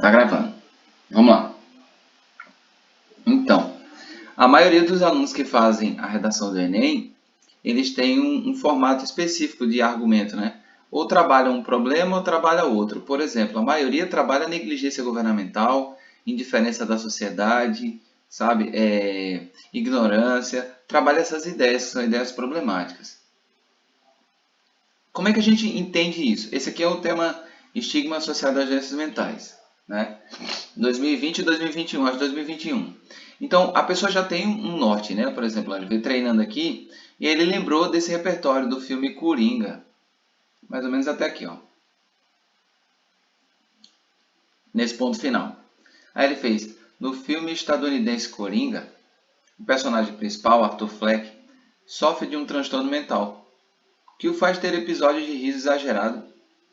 tá gravando. Vamos lá. Então, a maioria dos alunos que fazem a redação do Enem, eles têm um formato específico de argumento, né? Ou trabalha um problema ou trabalha outro. Por exemplo, a maioria trabalha negligência governamental, indiferença da sociedade, sabe? Ignorância. Trabalha essas ideias, que são ideias problemáticas. Como é que a gente entende isso? Esse aqui é o tema estigma associado às doenças mentais, né? 2020 e 2021, acho 2021. Então, a pessoa já tem um norte, né? Por exemplo, ele veio treinando aqui e ele lembrou desse repertório do filme Coringa. Mais ou menos até aqui, ó. Nesse ponto final. Aí ele fez, no filme estadunidense Coringa, o personagem principal, Arthur Fleck, sofre de um transtorno mental, que o faz ter episódios de riso exagerado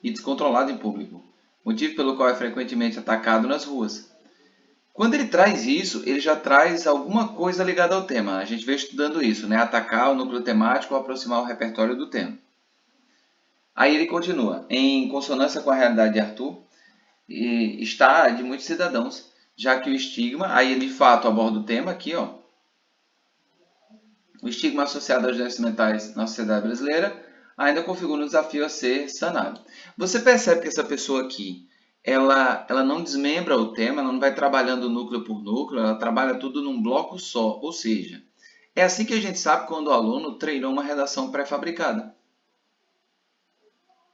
e descontrolado em público, motivo pelo qual é frequentemente atacado nas ruas. Quando ele traz isso, ele já traz alguma coisa ligada ao tema. A gente veio estudando isso, né? Atacar o núcleo temático ou aproximar o repertório do tema. Aí ele continua. Em consonância com a realidade de Arthur, está de muitos cidadãos, já que o estigma, aí ele de fato aborda o tema aqui, ó. O estigma associado às doenças mentais na sociedade brasileira ainda configura um desafio a ser sanado. Você percebe que essa pessoa aqui, ela não desmembra o tema, ela não vai trabalhando núcleo por núcleo, ela trabalha tudo num bloco só. Ou seja, é assim que a gente sabe quando o aluno treinou uma redação pré-fabricada.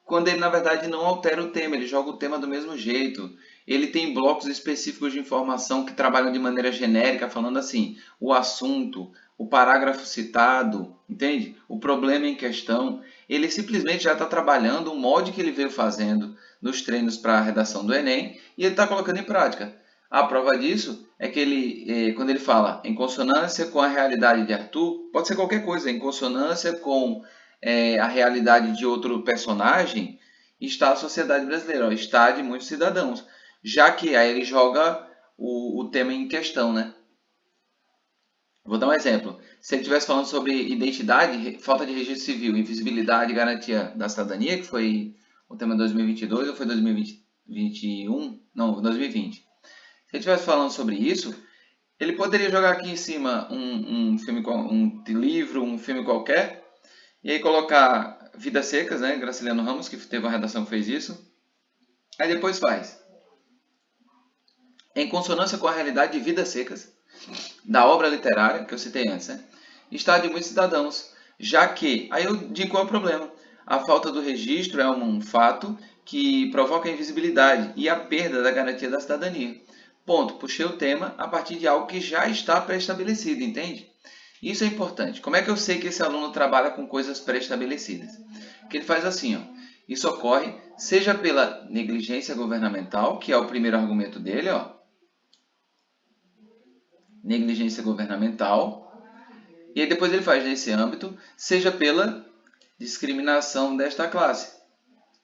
Quando ele, na verdade, não altera o tema, ele joga o tema do mesmo jeito. Ele tem blocos específicos de informação que trabalham de maneira genérica, falando assim, o assunto, o parágrafo citado, entende? O problema em questão. Ele simplesmente já está trabalhando um molde que ele veio fazendo nos treinos para a redação do Enem e ele está colocando em prática. A prova disso é que ele, quando ele fala em consonância com a realidade de Arthur, pode ser qualquer coisa, em consonância com a realidade de outro personagem, está a sociedade brasileira, ó, está de muitos cidadãos. Já que aí ele joga o tema em questão, né? Vou dar um exemplo. Se ele estivesse falando sobre identidade, falta de registro civil, invisibilidade e garantia da cidadania, que foi o tema 2022 ou foi 2021? Não, 2020. Se ele estivesse falando sobre isso, ele poderia jogar aqui em cima um filme, um livro, um filme qualquer, e aí colocar Vidas Secas, né? Graciliano Ramos, que teve uma redação que fez isso. Aí depois faz. Em consonância com a realidade de Vidas Secas, da obra literária, que eu citei antes, né? Está de muitos cidadãos, já que, aí eu digo qual é o problema. A falta do registro é um fato que provoca a invisibilidade e a perda da garantia da cidadania. Ponto. Puxei o tema a partir de algo que já está pré-estabelecido, entende? Isso é importante. Como é que eu sei que esse aluno trabalha com coisas pré-estabelecidas? Que ele faz assim, ó. Isso ocorre seja pela negligência governamental, que é o primeiro argumento dele, ó. Negligência governamental. E aí depois ele faz nesse âmbito, seja pela discriminação desta classe,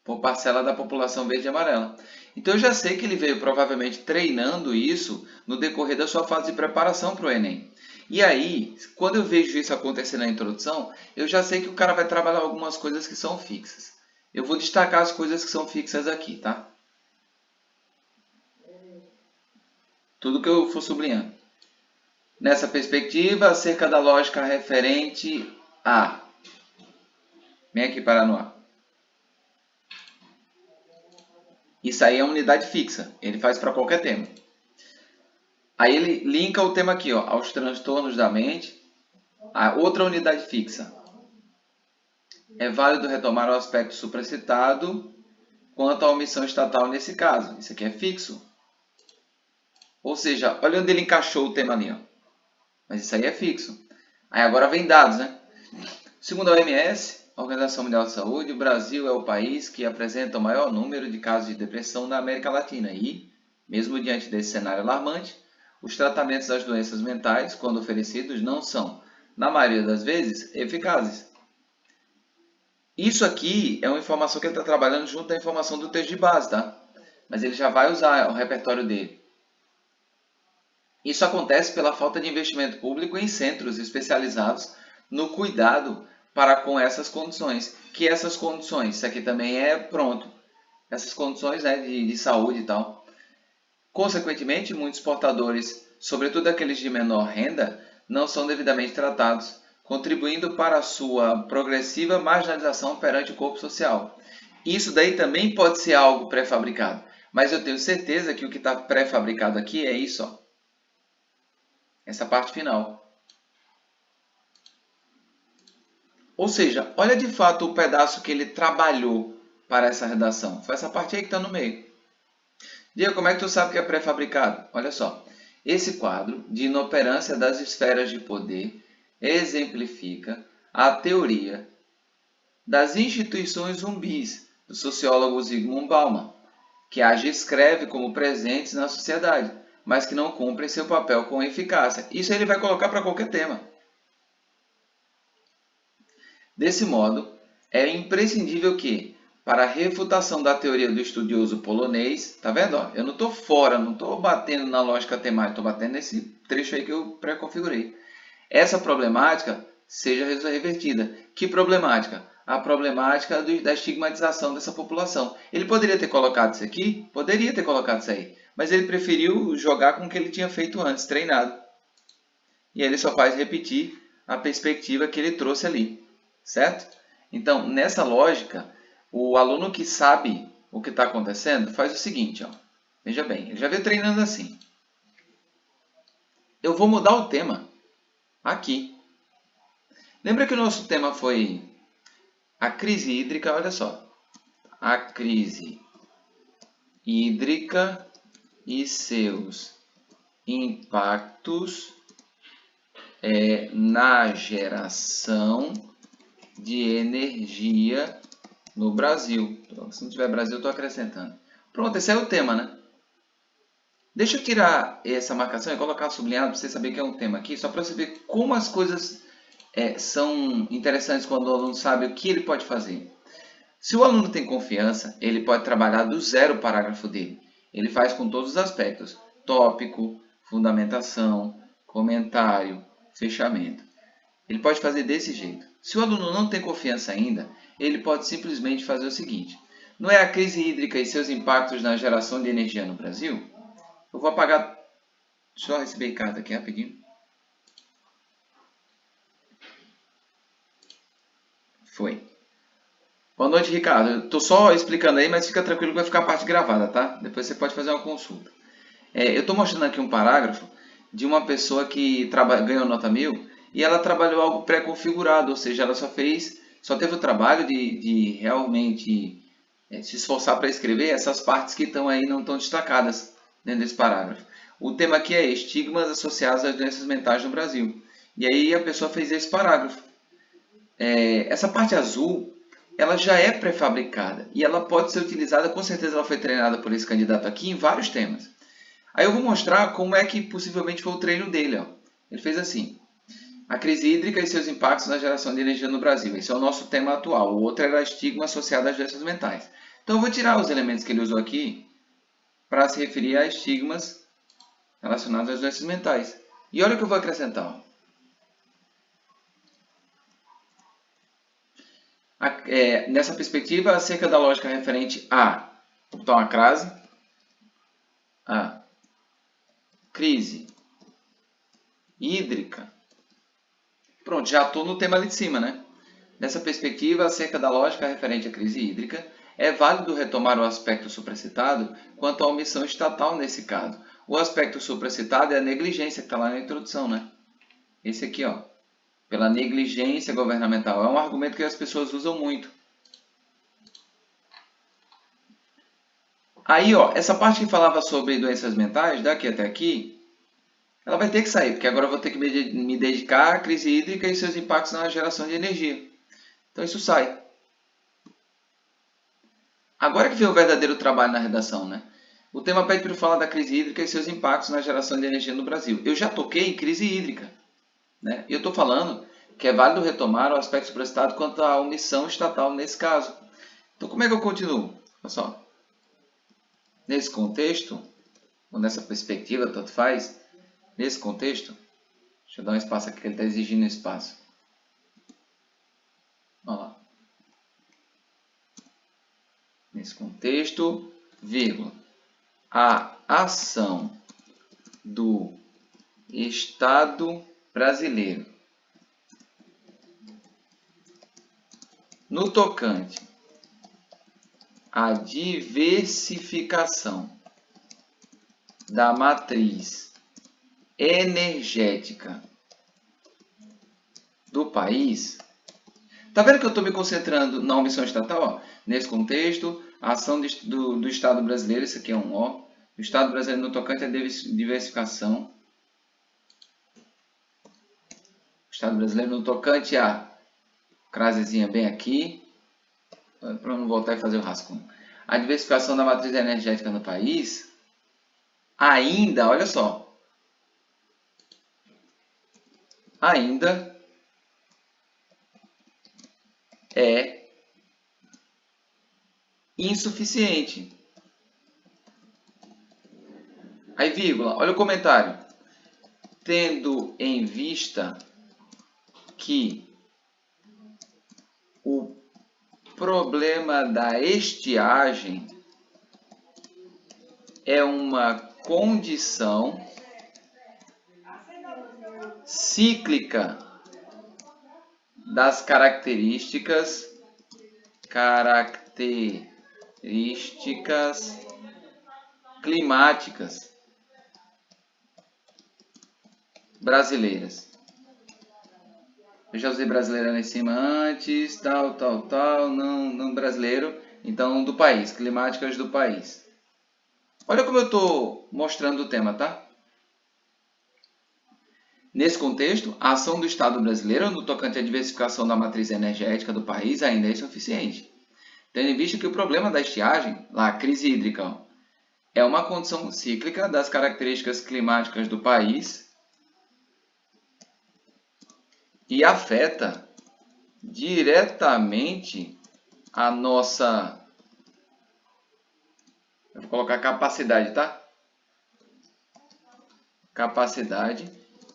por parcela da população verde e amarela. Então eu já sei que ele veio provavelmente treinando isso no decorrer da sua fase de preparação para o Enem. E aí, quando eu vejo isso acontecer na introdução, eu já sei que o cara vai trabalhar algumas coisas que são fixas. Eu vou destacar as coisas que são fixas aqui, tá? Tudo que eu for sublinhando. Nessa perspectiva, acerca da lógica referente a... Vem aqui parar no A. Isso aí é uma unidade fixa. Ele faz para qualquer tema. Aí ele linka o tema aqui, ó, aos transtornos da mente. A outra unidade fixa. É válido retomar o aspecto supracitado quanto à omissão estatal nesse caso. Isso aqui é fixo. Ou seja, olha onde ele encaixou o tema ali. Ó. Mas isso aí é fixo. Aí agora vem dados, né? Segundo a OMS, a Organização Mundial de Saúde, o Brasil é o país que apresenta o maior número de casos de depressão na América Latina. E, mesmo diante desse cenário alarmante, os tratamentos das doenças mentais, quando oferecidos, não são, na maioria das vezes, eficazes. Isso aqui é uma informação que ele está trabalhando junto à informação do texto de base, tá? Mas ele já vai usar o repertório dele. Isso acontece pela falta de investimento público em centros especializados no cuidado para com essas condições. Que essas condições, isso aqui também é pronto. Essas condições, né, de saúde e tal. Consequentemente, muitos portadores, sobretudo aqueles de menor renda, não são devidamente tratados, contribuindo para a sua progressiva marginalização perante o corpo social. Isso daí também pode ser algo pré-fabricado, mas eu tenho certeza que o que está pré-fabricado aqui é isso, ó. Essa parte final. Ou seja, olha de fato o pedaço que ele trabalhou para essa redação. Foi essa parte aí que está no meio. Diego, como é que tu sabe que é pré-fabricado? Olha só. Esse quadro de inoperância das esferas de poder exemplifica a teoria das instituições zumbis do sociólogo Zygmunt Bauman, que age e escreve como presentes na sociedade, mas que não cumprem seu papel com eficácia. Isso ele vai colocar para qualquer tema. Desse modo, é imprescindível que, para a refutação da teoria do estudioso polonês, tá vendo? Ó, eu não estou fora, não estou batendo na lógica temática, estou batendo nesse trecho aí que eu pré-configurei. Essa problemática seja revertida. Que problemática? A problemática da estigmatização dessa população. Ele poderia ter colocado isso aqui? Poderia ter colocado isso aí. Mas ele preferiu jogar com o que ele tinha feito antes, treinado. E aí ele só faz repetir a perspectiva que ele trouxe ali. Certo? Então, nessa lógica, o aluno que sabe o que está acontecendo faz o seguinte. Ó. Veja bem, ele já veio treinando assim. Eu vou mudar o tema aqui. Lembra que o nosso tema foi a crise hídrica? Olha só. A crise hídrica e seus impactos na geração de energia no Brasil. Se não tiver Brasil, eu estou acrescentando. Pronto, esse é o tema, né? Deixa eu tirar essa marcação e colocar sublinhado para você saber que é um tema aqui, só para você ver como as coisas são interessantes quando o aluno sabe o que ele pode fazer. Se o aluno tem confiança, ele pode trabalhar do zero o parágrafo dele. Ele faz com todos os aspectos: tópico, fundamentação, comentário, fechamento. Ele pode fazer desse jeito. Se o aluno não tem confiança ainda, ele pode simplesmente fazer o seguinte: não é a crise hídrica e seus impactos na geração de energia no Brasil? Eu vou apagar. Deixa eu receber carta aqui rapidinho. Foi. Boa noite, Ricardo. Eu estou só explicando aí, mas fica tranquilo que vai ficar a parte gravada, tá? Depois você pode fazer uma consulta. Eu estou mostrando aqui um parágrafo de uma pessoa que ganhou nota 1000 e ela trabalhou algo pré-configurado, ou seja, ela só teve o trabalho de realmente se esforçar para escrever essas partes que estão aí não estão destacadas dentro desse parágrafo. O tema aqui é estigmas associados às doenças mentais no Brasil. E aí a pessoa fez esse parágrafo. Essa parte azul, ela já é pré-fabricada e ela pode ser utilizada, com certeza ela foi treinada por esse candidato aqui em vários temas. Aí eu vou mostrar como é que possivelmente foi o treino dele. Ó. Ele fez assim: a crise hídrica e seus impactos na geração de energia no Brasil. Esse é o nosso tema atual. O outro era estigma associado às doenças mentais. Então eu vou tirar os elementos que ele usou aqui para se referir a estigmas relacionados às doenças mentais. E olha o que eu vou acrescentar. Nessa perspectiva, acerca da lógica referente a, então, a crise hídrica. Pronto, já estou no tema ali de cima, né? Nessa perspectiva, acerca da lógica referente à crise hídrica, é válido retomar o aspecto supracitado quanto à omissão estatal nesse caso. O aspecto supracitado é a negligência, que está lá na introdução, né? Esse aqui, ó. Pela negligência governamental. É um argumento que as pessoas usam muito. Aí, ó, essa parte que falava sobre doenças mentais, daqui até aqui, ela vai ter que sair, porque agora eu vou ter que me dedicar à crise hídrica e seus impactos na geração de energia. Então isso sai. Agora que vem o verdadeiro trabalho na redação, né? O tema pede para eu falar da crise hídrica e seus impactos na geração de energia no Brasil. Eu já toquei em crise hídrica, né? E eu estou falando que é válido retomar o aspecto supracitado quanto à omissão estatal nesse caso. Então como é que eu continuo? Olha só. Nesse contexto, ou nessa perspectiva, tanto faz, nesse contexto, deixa eu dar um espaço aqui que ele está exigindo espaço. Olha lá. Nesse contexto, vírgula, a ação do Estado brasileiro no tocante à diversificação da matriz energética do país. Tá vendo que eu estou me concentrando na omissão estatal? Ó? Nesse contexto, a ação do Estado brasileiro, isso aqui é um O, o Estado brasileiro no tocante à diversificação. O Estado brasileiro no tocante à crasezinha bem aqui, para não voltar e fazer o rascunho. A diversificação da matriz energética no país, ainda, olha só, ainda é insuficiente. Aí, vírgula, olha o comentário. Tendo em vista que o problema da estiagem é uma condição cíclica das características climáticas brasileiras. Eu já usei brasileira lá em cima antes, tal, não brasileiro, então do país, climáticas do país. Olha como eu estou mostrando o tema, tá? Nesse contexto, a ação do Estado brasileiro no tocante à diversificação da matriz energética do país ainda é insuficiente, tendo em vista que o problema da estiagem, lá a crise hídrica, é uma condição cíclica das características climáticas do país e afeta diretamente a nossa, eu vou colocar capacidade, tá? Capacidade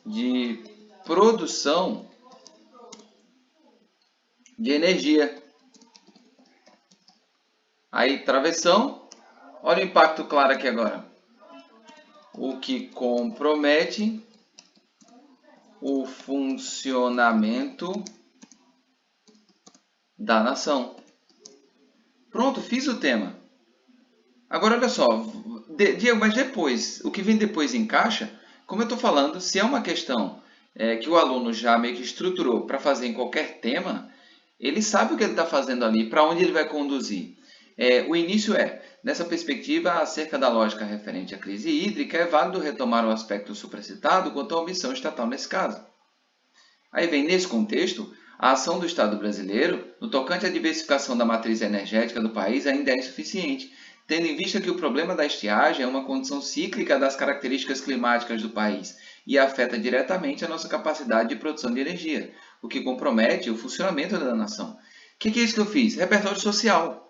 de produção de energia. Aí, travessão, olha o impacto claro aqui agora. O que compromete o funcionamento da nação. Pronto, fiz o tema. Agora, olha só, Diego, mas depois, o que vem depois encaixa? Como eu estou falando, se é uma questão que o aluno já meio que estruturou para fazer em qualquer tema, ele sabe o que ele está fazendo ali, para onde ele vai conduzir. O início nessa perspectiva, acerca da lógica referente à crise hídrica, é válido retomar o aspecto supracitado quanto à omissão estatal nesse caso. Aí vem, nesse contexto, a ação do Estado brasileiro no tocante à diversificação da matriz energética do país ainda é insuficiente, tendo em vista que o problema da estiagem é uma condição cíclica das características climáticas do país e afeta diretamente a nossa capacidade de produção de energia, o que compromete o funcionamento da nação. O que é isso que eu fiz? Repertório social.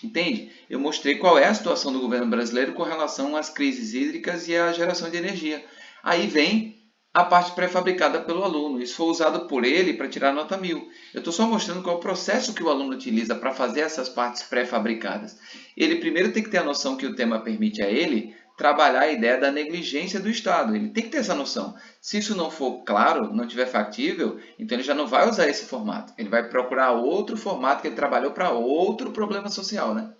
Entende? Eu mostrei qual é a situação do governo brasileiro com relação às crises hídricas e à geração de energia. Aí vem a parte pré-fabricada pelo aluno. Isso foi usado por ele para tirar nota 1000. Eu estou só mostrando qual é o processo que o aluno utiliza para fazer essas partes pré-fabricadas. Ele primeiro tem que ter a noção que o tema permite a ele trabalhar a ideia da negligência do Estado. Ele tem que ter essa noção. Se isso não for claro, não tiver factível, então ele já não vai usar esse formato. Ele vai procurar outro formato que ele trabalhou para outro problema social, né?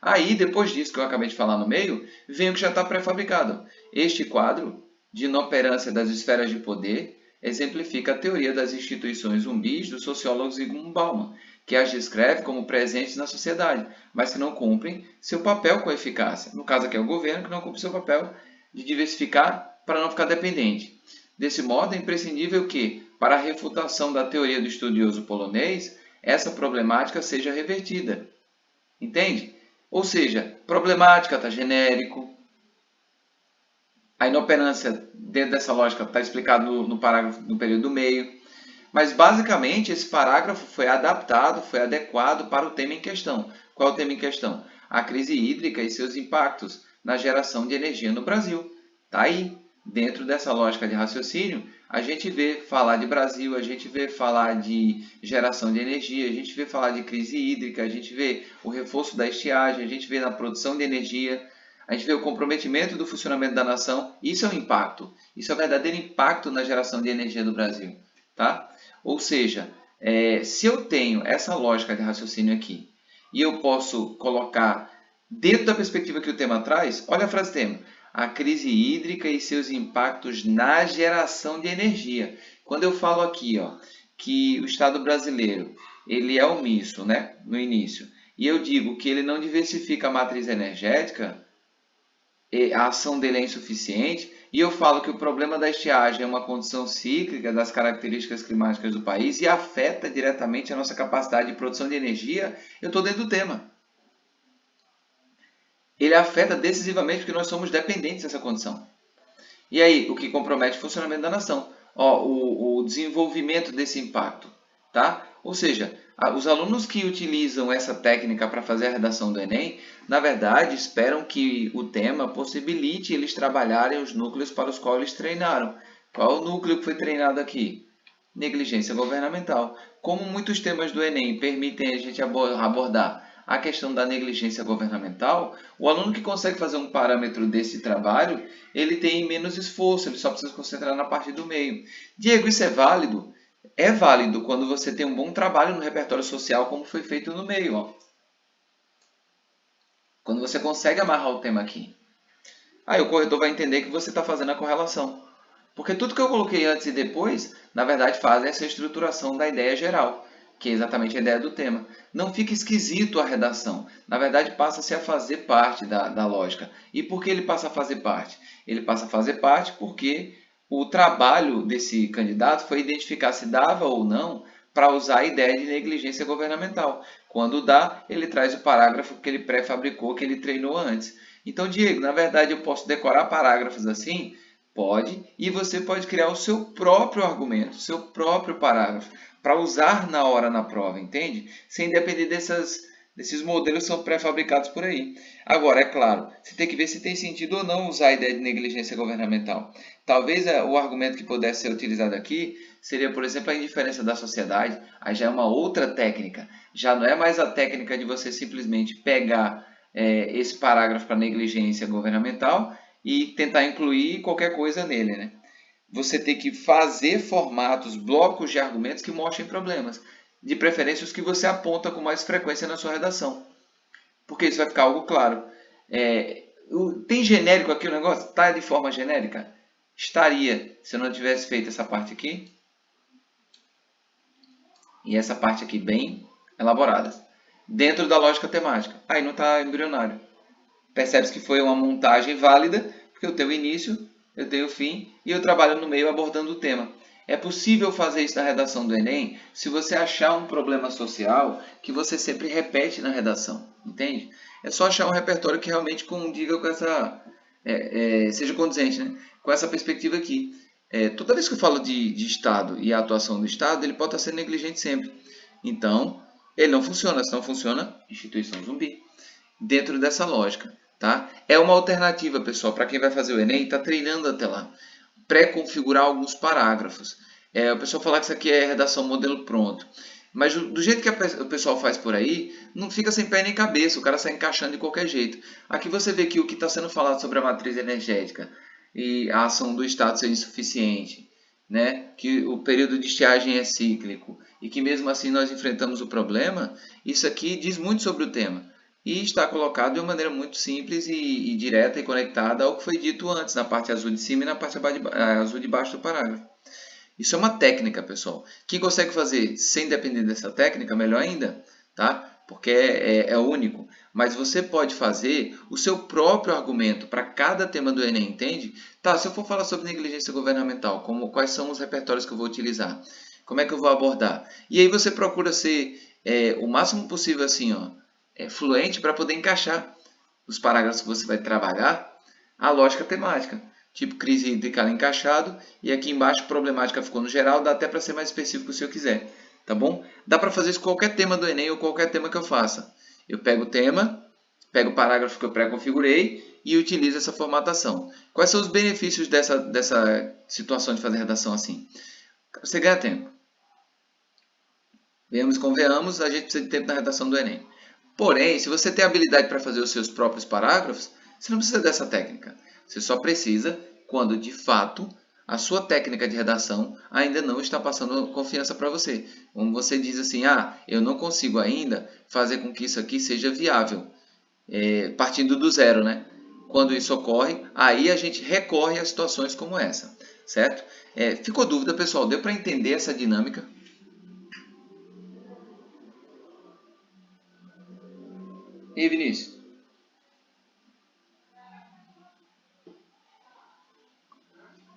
Aí, depois disso que eu acabei de falar no meio, vem o que já está pré-fabricado. Este quadro de inoperância das esferas de poder exemplifica a teoria das instituições zumbis do sociólogo Zygmunt Bauman, que as descreve como presentes na sociedade, mas que não cumprem seu papel com eficácia. No caso aqui é o governo que não cumpre seu papel de diversificar para não ficar dependente. Desse modo, é imprescindível que, para a refutação da teoria do estudioso polonês, essa problemática seja revertida. Entende? Ou seja, problemática está genérico. A inoperância, dentro dessa lógica, está explicado no parágrafo, no período do meio. Mas, basicamente, esse parágrafo foi adaptado, foi adequado para o tema em questão. Qual é o tema em questão? A crise hídrica e seus impactos na geração de energia no Brasil. Está aí. Dentro dessa lógica de raciocínio, a gente vê falar de Brasil, a gente vê falar de geração de energia, a gente vê falar de crise hídrica, a gente vê o reforço da estiagem, a gente vê na produção de energia. A gente vê o comprometimento do funcionamento da nação. Isso é um impacto. Isso é o verdadeiro impacto na geração de energia do Brasil. Tá? Ou seja, se eu tenho essa lógica de raciocínio aqui e eu posso colocar dentro da perspectiva que o tema traz, olha a frase tema: a crise hídrica e seus impactos na geração de energia. Quando eu falo aqui, ó, que o Estado brasileiro ele é omisso, né, no início, e eu digo que ele não diversifica a matriz energética, a ação dele é insuficiente, e eu falo que o problema da estiagem é uma condição cíclica das características climáticas do país e afeta diretamente a nossa capacidade de produção de energia, eu estou dentro do tema. Ele afeta decisivamente porque nós somos dependentes dessa condição. E aí, o que compromete o funcionamento da nação? Ó, o desenvolvimento desse impacto. Tá? Ou seja, os alunos que utilizam essa técnica para fazer a redação do Enem, na verdade, esperam que o tema possibilite eles trabalharem os núcleos para os quais eles treinaram. Qual o núcleo que foi treinado aqui? Negligência governamental. Como muitos temas do Enem permitem a gente abordar a questão da negligência governamental, o aluno que consegue fazer um parâmetro desse trabalho, ele tem menos esforço, ele só precisa se concentrar na parte do meio. Diego, isso é válido? É válido quando você tem um bom trabalho no repertório social, como foi feito no meio. Ó. Quando você consegue amarrar o tema aqui. Aí o corretor vai entender que você está fazendo a correlação. Porque tudo que eu coloquei antes e depois, na verdade, faz essa estruturação da ideia geral, que é exatamente a ideia do tema. Não fica esquisito a redação. Na verdade, passa-se a fazer parte da lógica. E por que ele passa a fazer parte? Ele passa a fazer parte porque o trabalho desse candidato foi identificar se dava ou não para usar a ideia de negligência governamental. Quando dá, ele traz o parágrafo que ele pré-fabricou, que ele treinou antes. Então, Diego, na verdade, eu posso decorar parágrafos assim? Pode, e você pode criar o seu próprio argumento, o seu próprio parágrafo, para usar na hora na prova, entende? Sem depender desses modelos que são pré-fabricados por aí. Agora, é claro, você tem que ver se tem sentido ou não usar a ideia de negligência governamental. Talvez o argumento que pudesse ser utilizado aqui seria, por exemplo, a indiferença da sociedade. Aí já é uma outra técnica. Já não é mais a técnica de você simplesmente pegar esse parágrafo para negligência governamental e tentar incluir qualquer coisa nele, né? Você tem que fazer formatos, blocos de argumentos que mostrem problemas. De preferência os que você aponta com mais frequência na sua redação. Porque isso vai ficar algo claro. Tem genérico aqui o negócio? Está de forma genérica? Estaria, se eu não tivesse feito essa parte aqui. E essa parte aqui bem elaborada. Dentro da lógica temática. Aí não está embrionário. Percebe-se que foi uma montagem válida, porque eu tenho o início, eu tenho o fim e eu trabalho no meio abordando o tema. É possível fazer isso na redação do Enem se você achar um problema social que você sempre repete na redação, entende? É só achar um repertório que realmente condiga com essa, seja condizente, né? Com essa perspectiva aqui. Toda vez que eu falo de Estado e a atuação do Estado, ele pode estar sendo negligente sempre. Então, ele não funciona. Se não funciona, instituição zumbi. Dentro dessa lógica. Tá? É uma alternativa, pessoal, para quem vai fazer o Enem e está treinando até lá. Pré-configurar alguns parágrafos. O pessoal fala que isso aqui é redação modelo pronto. Mas do jeito que o pessoal faz por aí, não fica sem pé nem cabeça, o cara sai encaixando de qualquer jeito. Aqui você vê que o que está sendo falado sobre a matriz energética e a ação do Estado ser insuficiente, né? Que o período de estiagem é cíclico e que mesmo assim nós enfrentamos o problema, isso aqui diz muito sobre o tema. E está colocado de uma maneira muito simples e direta e conectada ao que foi dito antes, na parte azul de cima e na parte azul de baixo do parágrafo. Isso é uma técnica, pessoal. Quem consegue fazer sem depender dessa técnica, melhor ainda, tá? Porque é único. Mas você pode fazer o seu próprio argumento para cada tema do Enem, entende? Tá, se eu for falar sobre negligência governamental, quais são os repertórios que eu vou utilizar? Como é que eu vou abordar? E aí você procura ser o máximo possível assim, ó, fluente para poder encaixar os parágrafos que você vai trabalhar a lógica temática. Tipo crise hídrica encaixado e aqui embaixo problemática ficou no geral, dá até para ser mais específico se eu quiser, tá bom? Dá para fazer isso com qualquer tema do Enem ou qualquer tema que eu faça. Eu pego o tema, pego o parágrafo que eu pré-configurei e utilizo essa formatação. Quais são os benefícios dessa situação de fazer redação assim? Você ganha tempo. Venhamos e convenhamos, a gente precisa de tempo na redação do Enem. Porém, se você tem habilidade para fazer os seus próprios parágrafos, Você não precisa dessa técnica. Você só precisa quando, de fato, a sua técnica de redação ainda não está passando confiança para você. Como você diz assim, eu não consigo ainda fazer com que isso aqui seja viável, partindo do zero, né? Quando isso ocorre, aí a gente recorre a situações como essa, certo? Ficou dúvida, pessoal? Deu para entender essa dinâmica? E aí, Vinícius?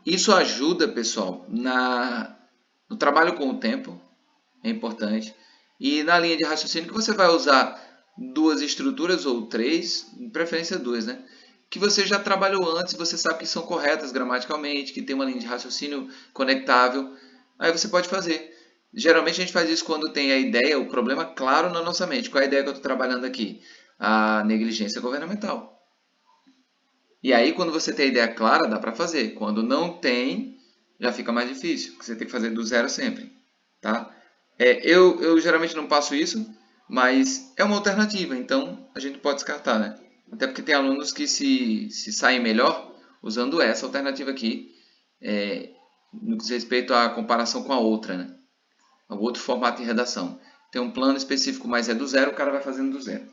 Isso ajuda, pessoal, no trabalho com o tempo, é importante, e na linha de raciocínio que você vai usar duas estruturas ou três, de preferência duas, né? Que você já trabalhou antes, você sabe que são corretas gramaticalmente, que tem uma linha de raciocínio conectável, aí você pode fazer. Geralmente a gente faz isso quando tem a ideia, o problema claro na nossa mente. Qual é a ideia que eu estou trabalhando aqui? A negligência governamental. E aí, quando você tem a ideia clara, dá para fazer. Quando não tem, já fica mais difícil, porque você tem que fazer do zero sempre, tá? Eu geralmente não passo isso, mas é uma alternativa, então a gente pode descartar, né? Até porque tem alunos que se saem melhor usando essa alternativa aqui, no que diz respeito à comparação com a outra, né? O outro formato de redação. Tem um plano específico, mas é do zero, o cara vai fazendo do zero.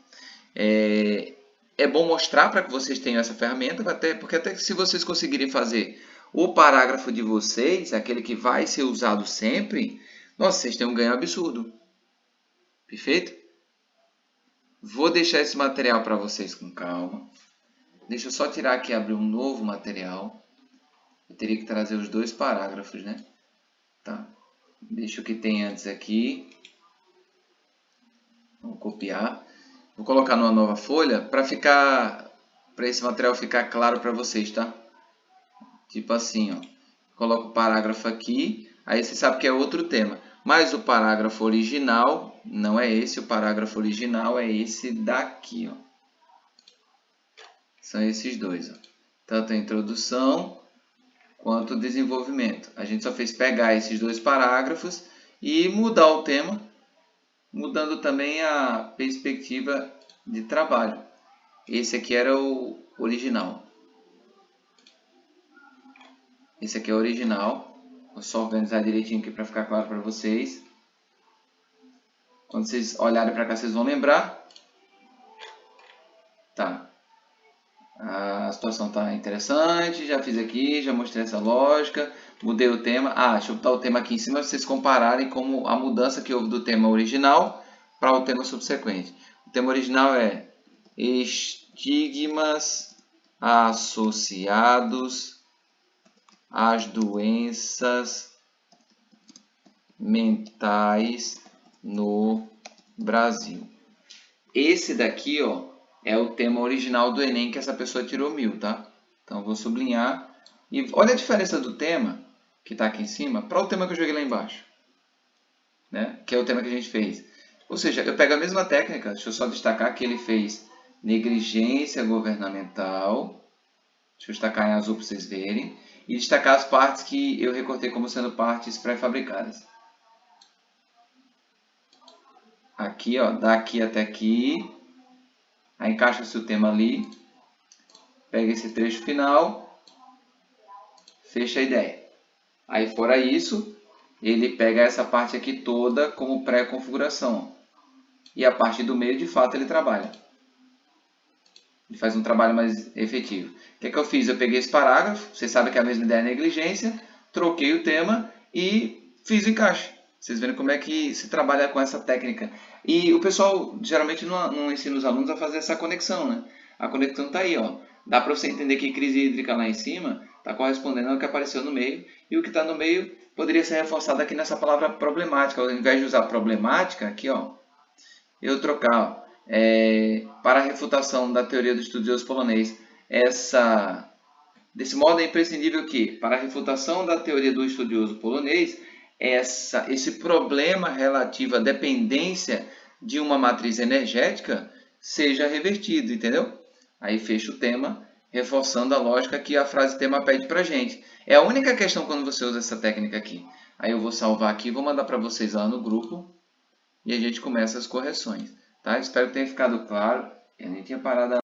É bom mostrar para que vocês tenham essa ferramenta, porque até que se vocês conseguirem fazer o parágrafo de vocês, aquele que vai ser usado sempre, nossa, vocês têm um ganho absurdo. Perfeito? Vou deixar esse material para vocês com calma. Deixa eu só tirar aqui e abrir um novo material. Eu teria que trazer os dois parágrafos, né? Tá. Deixa o que tem antes aqui. Vou copiar. Vou colocar numa nova folha para esse material ficar claro para vocês, tá? Tipo assim, ó. Coloco o parágrafo aqui, aí você sabe que é outro tema. Mas o parágrafo original não é esse, o parágrafo original é esse daqui, ó. São esses dois, ó. Tanto a introdução quanto o desenvolvimento. A gente só fez pegar esses dois parágrafos e mudar o tema, mudando também a perspectiva de trabalho. Esse aqui era o original. Esse aqui é o original. Vou só organizar direitinho aqui para ficar claro para vocês. Quando vocês olharem para cá, vocês vão lembrar. Tá. A situação está interessante. Já fiz aqui, já mostrei essa lógica. Mudei o tema. Deixa eu botar o tema aqui em cima para vocês compararem como a mudança que houve do tema original para o tema subsequente. O tema original é estigmas associados às doenças mentais no Brasil. Esse daqui, ó, é o tema original do Enem que essa pessoa tirou 1000, tá? Então eu vou sublinhar. E olha a diferença do tema, que está aqui em cima, para o tema que eu joguei lá embaixo, né? Que é o tema que a gente fez. Ou seja, eu pego a mesma técnica, deixa eu só destacar que ele fez negligência governamental. Deixa eu destacar em azul para vocês verem. E destacar as partes que eu recortei como sendo partes pré-fabricadas. Aqui, ó, daqui até aqui. Aí encaixa-se o tema ali. Pega esse trecho final. Fecha a ideia. Aí fora isso, ele pega essa parte aqui toda como pré-configuração. E a parte do meio, de fato, ele trabalha. Ele faz um trabalho mais efetivo. O que é que eu fiz? Eu peguei esse parágrafo, vocês sabem que é a mesma ideia é negligência, troquei o tema e fiz o encaixe. Vocês verem como é que se trabalha com essa técnica. E o pessoal geralmente não ensina os alunos a fazer essa conexão, né? A conexão está aí, ó. Dá para você entender que crise hídrica lá em cima está correspondendo ao que apareceu no meio. E o que está no meio poderia ser reforçado aqui nessa palavra problemática. Ao invés de usar problemática, aqui, ó, eu trocar, ó, para a refutação da teoria do estudioso polonês, desse modo é imprescindível que, para a refutação da teoria do estudioso polonês, esse problema relativo à dependência de uma matriz energética seja revertido, entendeu? Aí fecha o tema, reforçando a lógica que a frase tema pede para a gente. É a única questão quando você usa essa técnica aqui. Aí eu vou salvar aqui, vou mandar para vocês lá no grupo e a gente começa as correções. Tá? Espero que tenha ficado claro. Eu nem tinha parado